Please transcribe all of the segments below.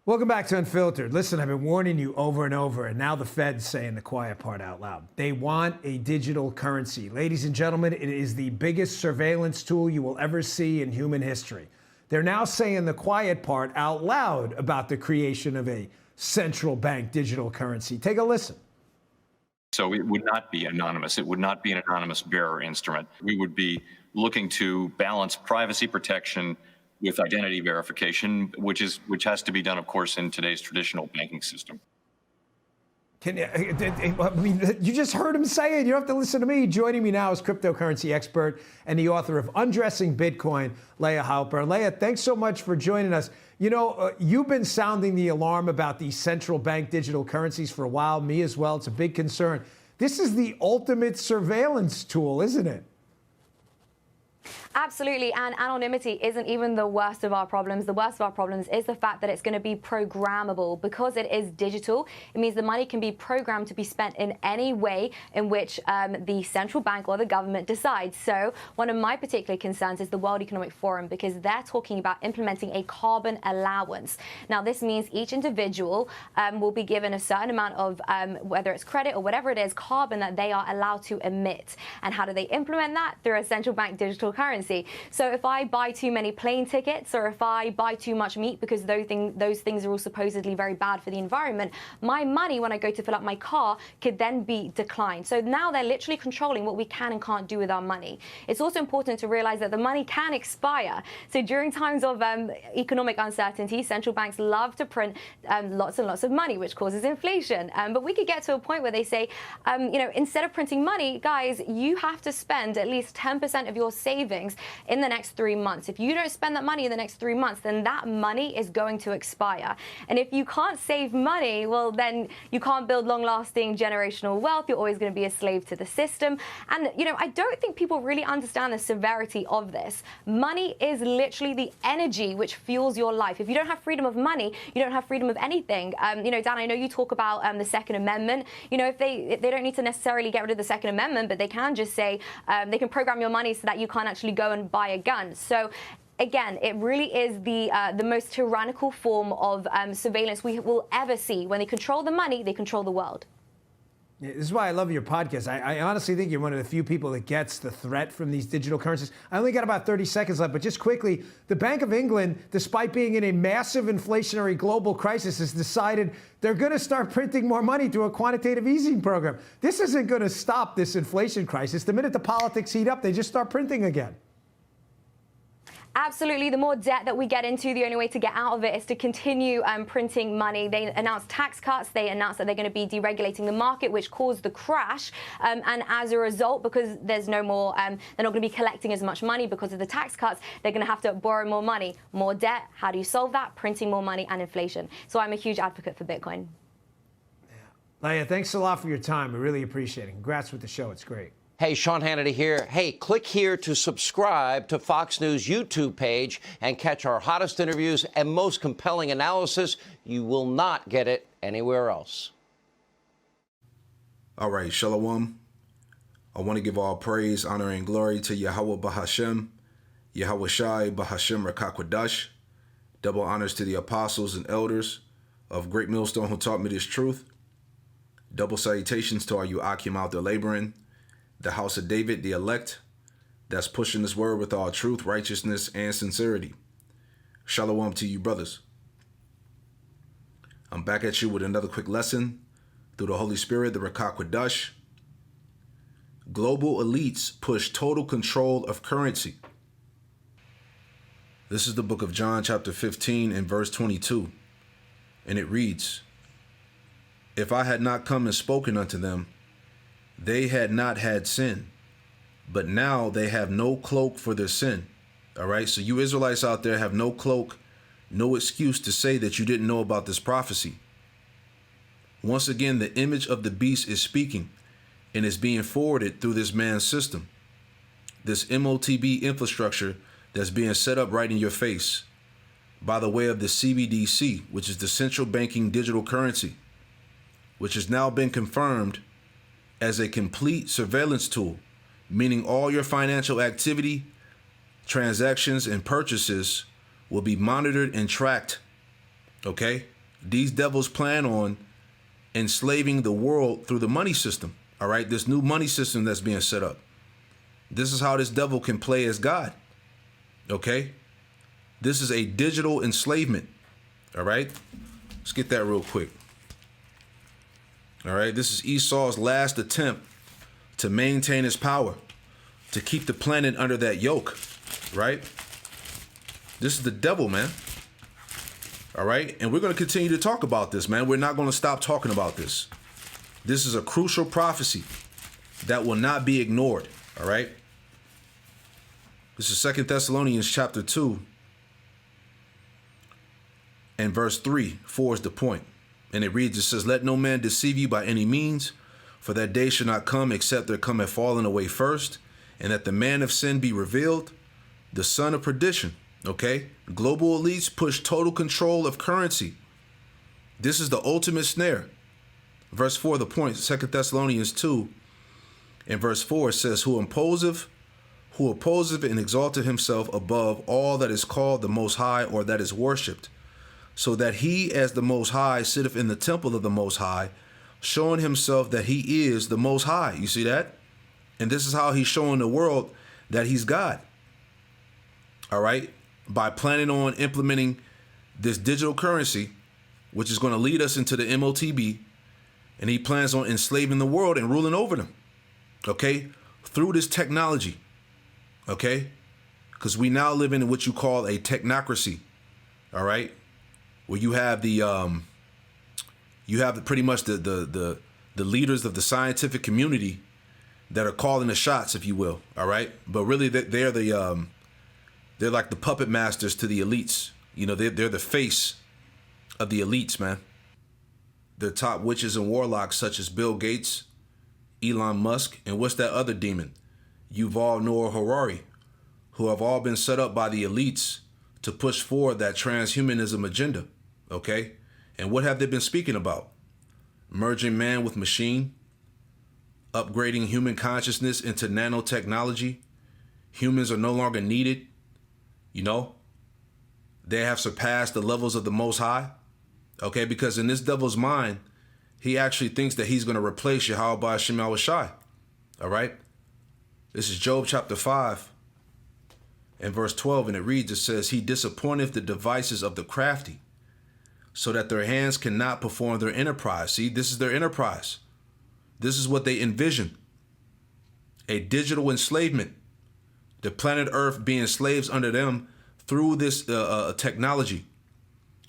Welcome back to Unfiltered. Listen, I've been warning you over and over, and now the Fed's saying the quiet part out loud. They want a digital currency. Ladies and gentlemen, it is the biggest surveillance tool you will ever see in human history. They're now saying the quiet part out loud about the creation of a central bank digital currency. Take a listen. So it would not be anonymous. It would not be an anonymous bearer instrument. We would be looking to balance privacy protection with identity verification, which has to be done, of course, in today's traditional banking system. You just heard him say it. You don't have to listen to me. Joining me now is cryptocurrency expert and the author of Undressing Bitcoin, Leah Halper. Leah, thanks so much for joining us. You know, you've been sounding the alarm about these central bank digital currencies for a while. Me as well. It's a big concern. This is the ultimate surveillance tool, isn't it? Absolutely, and anonymity isn't even the worst of our problems. The worst of our problems is the fact that it's going to be programmable. Because it is digital, it means the money can be programmed to be spent in any way in which the central bank or the government decides. So one of my particular concerns is the World Economic Forum, because they're talking about implementing a carbon allowance. Now, this means each individual will be given a certain amount of, whether it's credit or whatever it is, carbon that they are allowed to emit. And how do they implement that? Through a central bank digital currency. So if I buy too many plane tickets, or if I buy too much meat, because those things are all supposedly very bad for the environment, my money when I go to fill up my car could then be declined. So now they're literally controlling what we can and can't do with our money. It's also important to realize that the money can expire. So during times of economic uncertainty, central banks love to print lots and lots of money, which causes inflation. But we could get to a point where they say, instead of printing money, guys, you have to spend at least 10% of your savings in the next 3 months. If you don't spend that money in the next 3 months, then that money is going to expire. And if you can't save money, well, then you can't build long-lasting generational wealth. You're always going to be a slave to the system. And, I don't think people really understand the severity of this. Money is literally the energy which fuels your life. If you don't have freedom of money, you don't have freedom of anything. Dan, I know you talk about the Second Amendment. If they don't need to necessarily get rid of the Second Amendment, but they can just say they can program your money so that you can't actually go and buy a gun. So again, it really is the most tyrannical form of surveillance we will ever see. When they control the money, they control the world. Yeah, this is why I love your podcast. I honestly think you're one of the few people that gets the threat from these digital currencies. I only got about 30 seconds left, but just quickly, the Bank of England, despite being in a massive inflationary global crisis, has decided they're going to start printing more money through a quantitative easing program. This isn't going to stop this inflation crisis. The minute the politics heat up, they just start printing again. Absolutely. The more debt that we get into, the only way to get out of it is to continue printing money. They announced tax cuts. They announced that they're going to be deregulating the market, which caused the crash. And as a result, because there's no more, they're not going to be collecting as much money because of the tax cuts, they're going to have to borrow more money, more debt. How do you solve that? Printing more money and inflation. So I'm a huge advocate for Bitcoin. Yeah. Leah, thanks a lot for your time. We really appreciate it. Congrats with the show. It's great. Hey, Sean Hannity here. Hey, click here to subscribe to Fox News YouTube page and catch our hottest interviews and most compelling analysis. You will not get it anywhere else. All right, Shalom. I want to give all praise, honor, and glory to Yahweh Bahashem, Yahweh Shai Bahashem Rakakwadash. Double honors to the apostles and elders of Great Millstone who taught me this truth. Double salutations to all you Akim out there laboring. The house of David, the elect, that's pushing this word with all truth, righteousness, and sincerity. Shalom to you, brothers. I'm back at you with another quick lesson through the Holy Spirit, the Rakak Quadash. Global elites push total control of currency. This is the book of John, chapter 15, and verse 22. And it reads, "If I had not come and spoken unto them, they had not had sin, but now they have no cloak for their sin." All right, so you Israelites out there have no cloak, no excuse to say that you didn't know about this prophecy. Once again, the image of the beast is speaking and is being forwarded through this man's system, this MOTB infrastructure that's being set up right in your face by the way of the CBDC, which is the central banking digital currency, which has now been confirmed as a complete surveillance tool, meaning all your financial activity, transactions, and purchases will be monitored and tracked, okay? these devils plan on enslaving the world through the money system. All right, this new money system that's being set up. This is how this devil can play as God. Okay, this is a digital enslavement. All right, let's get that real quick. All right, this is Esau's last attempt to maintain his power, to keep the planet under that yoke. Right, this is the devil, man. All right, and we're going to continue to talk about this, man. We're not going to stop talking about this. This is a crucial prophecy that will not be ignored. All right. This is 2 Thessalonians chapter 2 and verse 3. 4 is the point. And it reads, it says, let no man deceive you by any means, for that day shall not come except there come a falling away first, and that the man of sin be revealed, the son of perdition. Okay. Global elites push total control of currency. This is the ultimate snare. Verse 4, the point, 2 Thessalonians 2 and verse 4 says, who opposeth and exalteth himself above all that is called the Most High, or that is worshipped, so that he as the Most High sitteth in the temple of the Most High, showing himself that he is the Most High. You see that? And this is how he's showing the world that he's God. All right? By planning on implementing this digital currency, which is going to lead us into the MOTB, and he plans on enslaving the world and ruling over them. Okay? Through this technology. Okay? Because we now live in what you call a technocracy. All right? Where you have pretty much the leaders of the scientific community that are calling the shots, if you will. All right? But really they're like the puppet masters to the elites. You know, they're the face of the elites, man. The top witches and warlocks such as Bill Gates, Elon Musk, and what's that other demon? Yuval Noah Harari, who have all been set up by the elites to push forward that transhumanism agenda. Okay? And what have they been speaking about? Merging man with machine, upgrading human consciousness into nanotechnology. Humans are no longer needed. You know, they have surpassed the levels of the Most High. Okay, because in this devil's mind, he actually thinks that he's going to replace Yahweh Hashem Yahushai. All right. This is Job chapter 5 and verse 12. And it reads, it says, he disappointeth the devices of the crafty, so that their hands cannot perform their enterprise. See, this is their enterprise. This is what they envision. A digital enslavement. The planet Earth being slaves under them through this technology,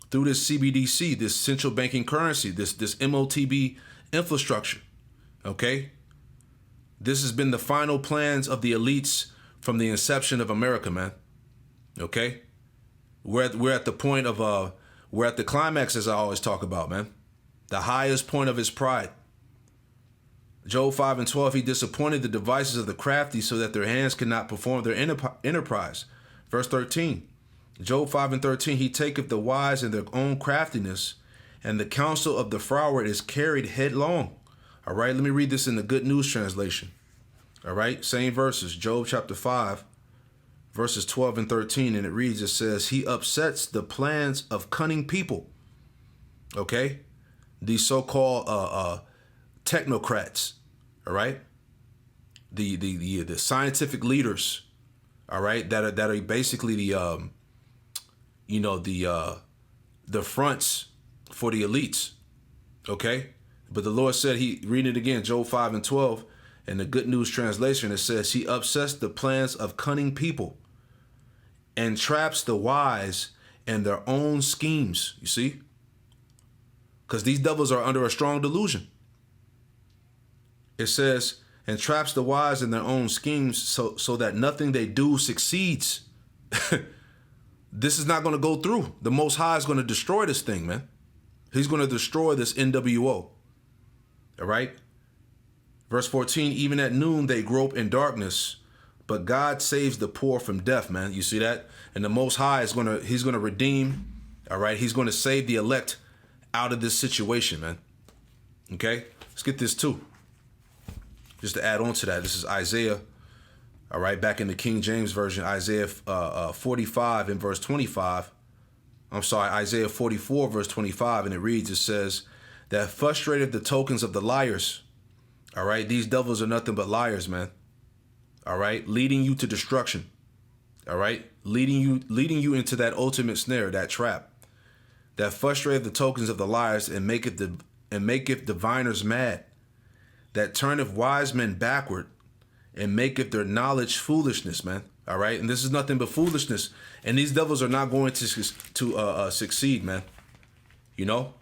through this CBDC, this central banking currency, this MOTB infrastructure. Okay? This has been the final plans of the elites from the inception of America, man. Okay? We're at the point of, we're at the climax, as I always talk about, man. The highest point of his pride. Job 5 and 12, he disappointed the devices of the crafty, so that their hands cannot perform their enterprise. Verse 13, Job 5 and 13, he taketh the wise in their own craftiness, and the counsel of the froward is carried headlong. All right, let me read this in the Good News Translation. All right, same verses, Job chapter 5, verses 12 and 13, and it reads, it says, he upsets the plans of cunning people. Okay, these so-called technocrats. All right, the scientific leaders. All right, that are basically the fronts for the elites. Okay, but the Lord said, he read it again, Job 5 and 12, in the Good News Translation, it says, he upsets the plans of cunning people and traps the wise in their own schemes. You see, because these devils are under a strong delusion. It says, and traps the wise in their own schemes, so that nothing they do succeeds. This is not going to go through. The Most High is going to destroy this thing, man. He's going to destroy this NWO. All right? Verse 14, even at noon they grope in darkness, but God saves the poor from death, man. You see that? And the Most High is he's going to redeem, all right? He's going to save the elect out of this situation, man. Okay? Let's get this too. Just to add on to that, this is Isaiah, all right, back in the King James Version, Isaiah 45 and verse 25. Isaiah 44, verse 25, and it reads, it says, that frustrated the tokens of the liars. All right, these devils are nothing but liars, man. All right, leading you to destruction. All right, leading you into that ultimate snare, that trap. That frustrated the tokens of the liars and maketh diviners mad. That turneth wise men backward and maketh their knowledge foolishness, man. All right, and this is nothing but foolishness. And these devils are not going to succeed, man. You know.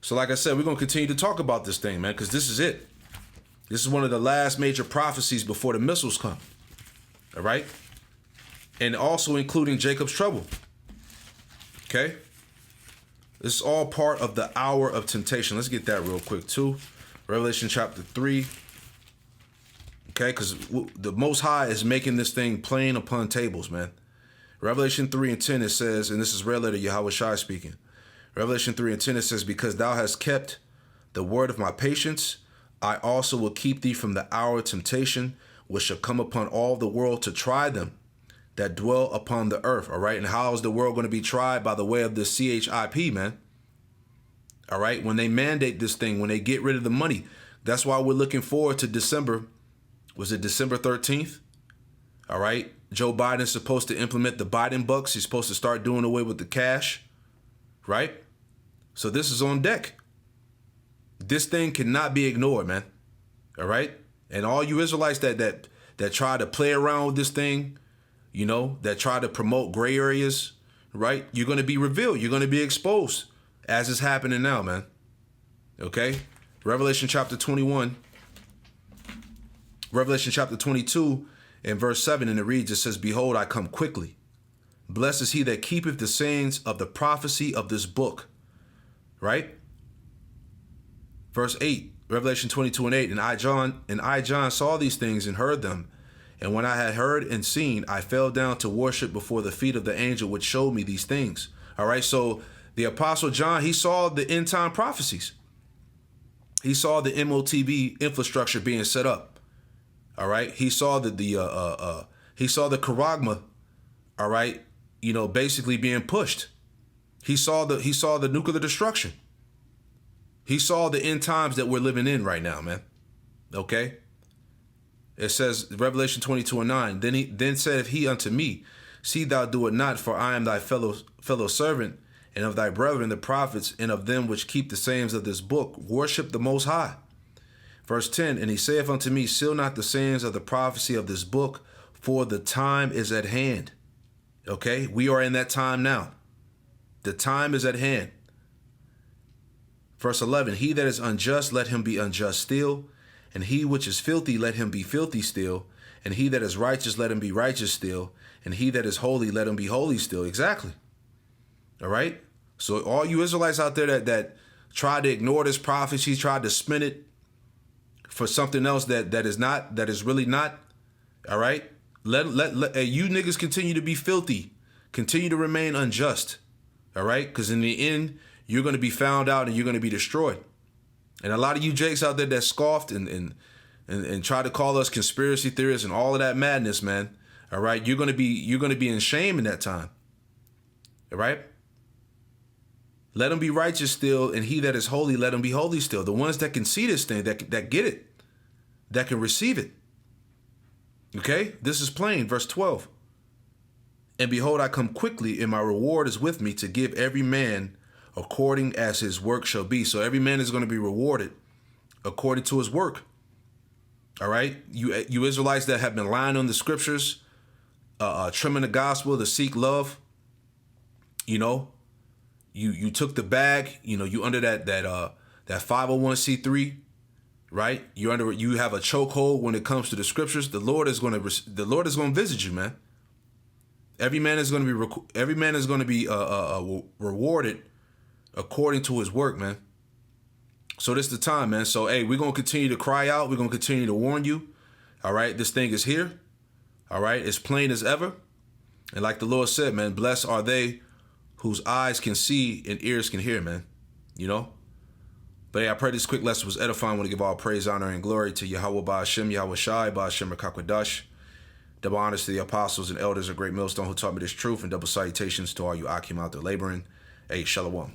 So like I said, we're going to continue to talk about this thing, man, because this is it. This is one of the last major prophecies before the missiles come. All right. And also including Jacob's trouble. Okay. This is all part of the hour of temptation. Let's get that real quick too. Revelation chapter 3. Okay, because the Most High is making this thing plain upon tables, man. Revelation 3 and 10, it says, and this is red letter Yahweh Shai speaking. Revelation 3 and 10, it says, because thou hast kept the word of my patience, I also will keep thee from the hour of temptation, which shall come upon all the world to try them that dwell upon the earth. All right. And how is the world going to be tried? By the way of the CHIP, man. All right. When they mandate this thing, when they get rid of the money, that's why we're looking forward to December. Was it December 13th? All right. Joe Biden's supposed to implement the Biden bucks. He's supposed to start doing away with the cash. Right. So this is on deck. This thing cannot be ignored, man. All right. And all you Israelites that try to play around with this thing, you know, that try to promote gray areas, right? You're going to be revealed. You're going to be exposed as is happening now, man. Okay. Revelation chapter 21. Revelation chapter 22 and verse 7, and it reads, it says, behold, I come quickly. Blessed is he that keepeth the sayings of the prophecy of this book. Right? Verse 8, Revelation 22 and 8, and I, John, saw these things and heard them. And when I had heard and seen, I fell down to worship before the feet of the angel which showed me these things. All right, so the Apostle John, he saw the end time prophecies. He saw the MOTV infrastructure being set up. All right, he saw the charagma, all right, you know, basically being pushed. He saw the nuclear destruction. He saw the end times that we're living in right now, man. Okay. It says, Revelation 22 and 9, then said he unto me, see thou do it not, for I am thy fellow servant, and of thy brethren the prophets, and of them which keep the sayings of this book, worship the Most High. Verse 10, and he saith unto me, seal not the sayings of the prophecy of this book, for the time is at hand. Okay, we are in that time now. The time is at hand. Verse 11, he that is unjust, let him be unjust still. And he which is filthy, let him be filthy still. And he that is righteous, let him be righteous still. And he that is holy, let him be holy still. Exactly. All right. So all you Israelites out there that try to ignore this prophecy, tried to spin it for something else that is really not. All right. Let you niggas continue to be filthy. Continue to remain unjust. All right. Because in the end, you're going to be found out and you're going to be destroyed. And a lot of you jakes out there that scoffed and try to call us conspiracy theorists and all of that madness, man. All right, you're going to be in shame in that time. All right. Let him be righteous still, and he that is holy, let him be holy still. The ones that can see this thing, that get it, that can receive it. Okay, this is plain. Verse 12. And behold, I come quickly, and my reward is with me to give every man according as his work shall be. So every man is going to be rewarded according to his work. All right. You Israelites that have been lying on the scriptures, trimming the gospel to seek love. You know, you took the bag, you know, you under that 501c3, right? You have a chokehold when it comes to the scriptures. The Lord is going to visit you, man. Every man is going to be rewarded according to his work, man. So this is the time, man. So, hey, we're going to continue to cry out. We're going to continue to warn you. All right. This thing is here. All right. It's plain as ever. And like the Lord said, man, blessed are they whose eyes can see and ears can hear, man. You know? But hey, I pray this quick lesson was edifying. I want to give all praise, honor, and glory to Yahweh Ba'ashem, Yahweh Shai, Ba'ashem Rakakwadash. Double honors to the apostles and elders of Great Millstone who taught me this truth, and double salutations to all you Akim out there laboring Hey, shalom.